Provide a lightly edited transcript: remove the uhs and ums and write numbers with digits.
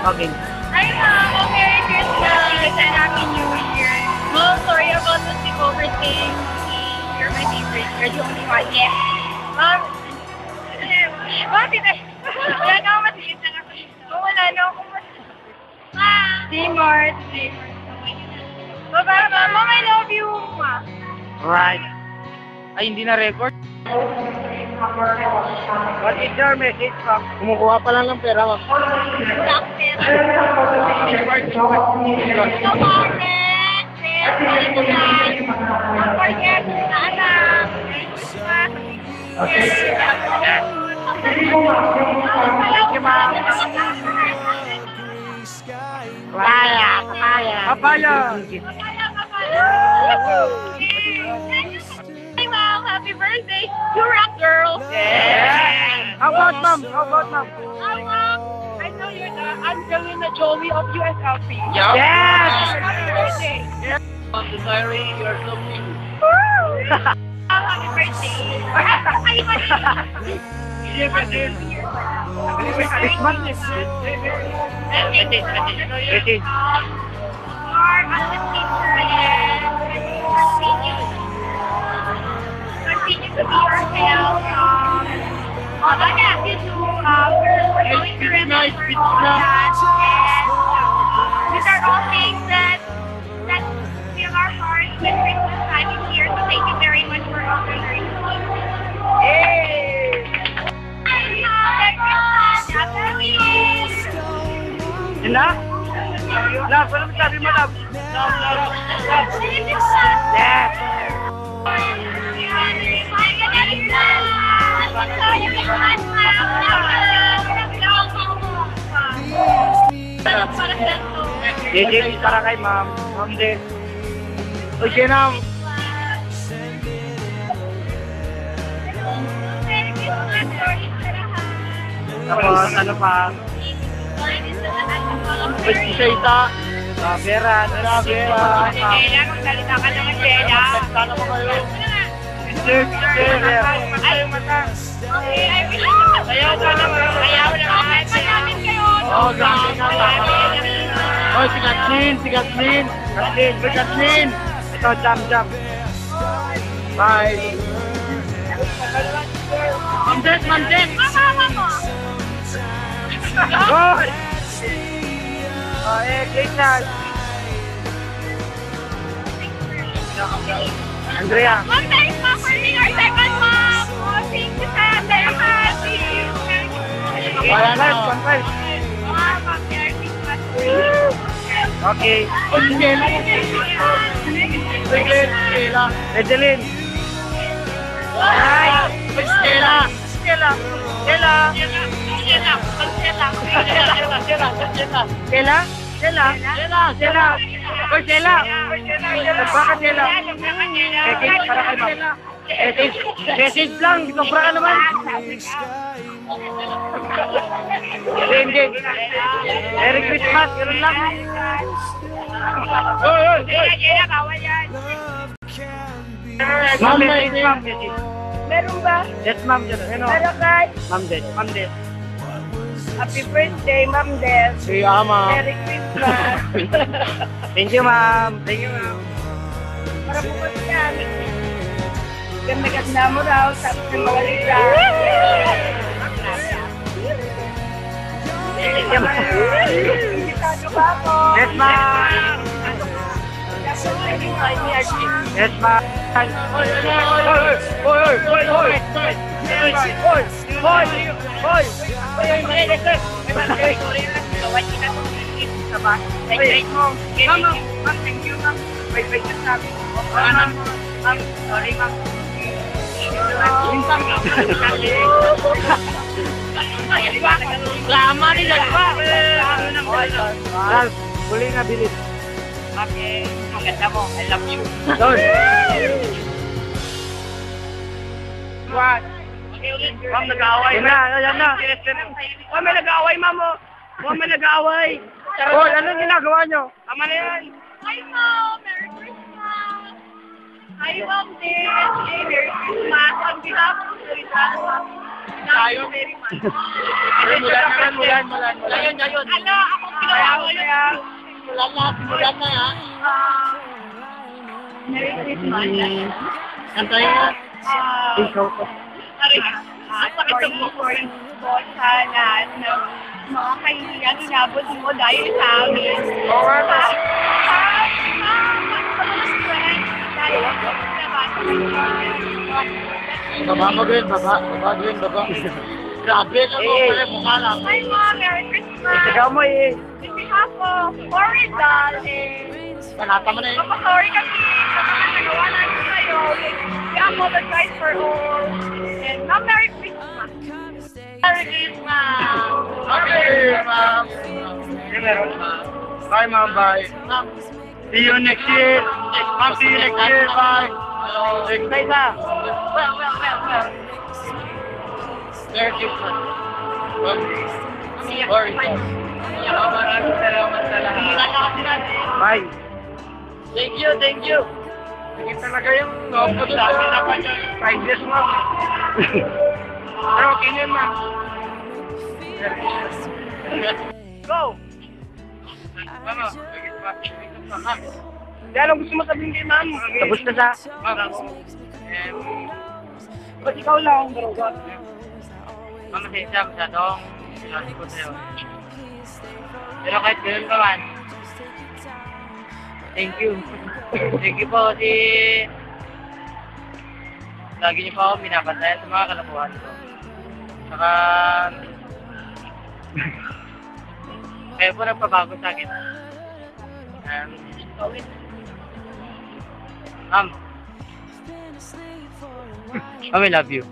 Okay. Hi, Mom. Merry Christmas and Happy New Year. Mom, sorry about the sleepover thing. You're my favorite. You're the only one. Yeah. Mom. Mom, wala na ako masigit na ako. Wala na ako masigit. Seymour. Bye-bye, Mom. Mom, I love you. Alright. Ay, hindi na record. What is your message, ma'am? Kumukuha pa lang ng pera, ma'am. Wala akong pera. So, Mom, don't forget na anak. Okay. Thank you, ma'am. Papaya. Papaya. Hey, Mom, happy birthday. You rock, girl. Yeah. How about, ma'am? Hi, Mom. I know you're the Angelina Jolie of USLP. Yes. Happy birthday. I'm sorry, you're so cute. Happy birthday. This month is it is. Continue to be yourself. All I ask you to, we're going to remember all that. And these are all things that fill our hearts when Christmas time is here. So thank you very much for honoring me. Hey! Happy Christmas! Ina? Love, ano sabi mo, love? Love. Yes. Jijik para kay ma'am. Ma'am din. Okay na. Tapos ano pa? Isa. Vera. Magsalita ka naman, Bella. Sana mo kayo. Vera. Ayaw ka naman. Ayaw naman. Maraming kayo. Oh, grabe na. Oh, si Kathleen. Kathleen. Ito, jump. Bye. Ma'am Des. Mama mo. Hoy! Oh, Clayton. Andrea. Mom, thanks, Mom, for being our second mom. Oh, thank you, Sam. Very happy. Wala na, one. Mom, Merry Christmas. Okay. Stella. Edeline. Hi. Stella. Bakit Stella? Para kay ma'am. Message lang, sobra ka naman. Hindi. Merry Christmas, gano'n lang. Jena, bawal yan. Ma'am, ma'am. Meron ba? Yes, ma'am. Ano? Meron guys. Ma'am Des. Happy birthday, Ma'am Des. Yeah, ma'am. Merry Christmas. Thank you, ma'am. Para bukas yan. Ganda-ganda mo raw. Tapos ng mga liga. Invitado ba ako? Yes, ma'am. Yes, ma'am. Lama rin ba? Huli nga bilis. Okay, maganda mo. I love you. Doon. What? Ma'am, nag-aaway. Yan na. Oh, may nag-aaway, ma'am. Oh, may nag-aaway. Oh, ano ginagawa nyo? Tama na yan. Hi, Mom. Merry Christmas. Hi, Mom. Hey, Merry Christmas. On behalf of the tayo very much. Mulan. Ayun. Ano, ako Simulan na ha. Merry Christmas. Kantahin na. Sorry for you po sa lahat ng mga kaibigan inabot mo dahil sa amin. Baba mo din, baba. Baba din, baba. Grabe na mo, pala mukha lang. Hi, Mom. Merry Christmas. Ikaw mo eh. In behalf of Florida, Panata mo na eh. sorry kasi sa mga nagawa natin kayo. We apologize for all. And Mom, Merry Christmas. Merry Christmas. Okay, ma'am. Bye, ma'am. Bye. See you next year. Ma'am, see you next year. Bye. Next day na. Well. Merry Christmas. Sorry. Maraming salamat sa lahat. Bye. Thank you. Sige talaga yung loob ko doon sa prizes, ma'am. Pero okay na, ma'am. Go! Mama, ma'am. Anong gusto mo sabihin kay ma'am? Tapos na sa... Ma'am. Ba't ikaw lang, bro? Ma'am, masaya masyadong sinabi ko sa'yo. Pero kahit ganoon pa man, thank you. Thank you po kasi lagi niyo po ako binabantayan sa mga kalabuhan ko. Saka kaya po nagpabago sa akin. Ma'am, I love you.